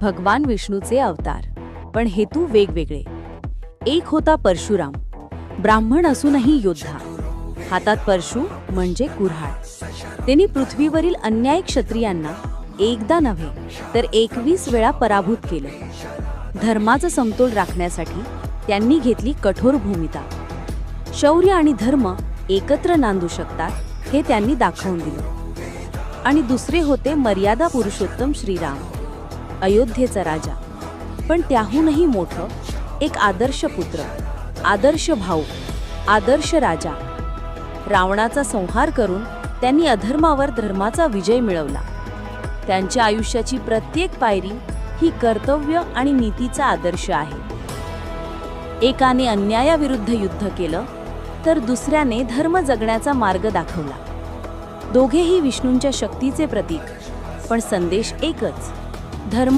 भगवान विष्णूचे अवतार, पण हेतू वेगवेगळे. एक होता परशुराम, ब्राह्मण असूनही योद्धा. हातात परशु म्हणजे कुऱ्हाड. त्यांनी पृथ्वीवरील अन्यायी क्षत्रियांना एकदा नव्हे तर 21 वेळा पराभूत केले. धर्माचा समतोल राखण्यासाठी त्यांनी घेतली कठोर भूमिका. शौर्य आणि धर्म एकत्र नांदू शकतात हे त्यांनी दाखवून दिले. आणि दुसरे होते मर्यादा पुरुषोत्तम श्रीराम, अयोध्येचा राजा, पण त्याहूनही मोठं एक आदर्श पुत्र, आदर्श भाऊ, आदर्श राजा. रावणाचा संहार करून त्यांनी अधर्मावर धर्माचा विजय मिळवला. त्यांच्या आयुष्याची प्रत्येक पायरी ही कर्तव्य आणि नीतीचा आदर्श आहे. एकाने अन्यायाविरुद्ध युद्ध केलं तर दुसऱ्याने धर्म जगण्याचा मार्ग दाखवला. दोघेही विष्णूंच्या शक्तीचे प्रतीक, पण संदेश एकच: धर्म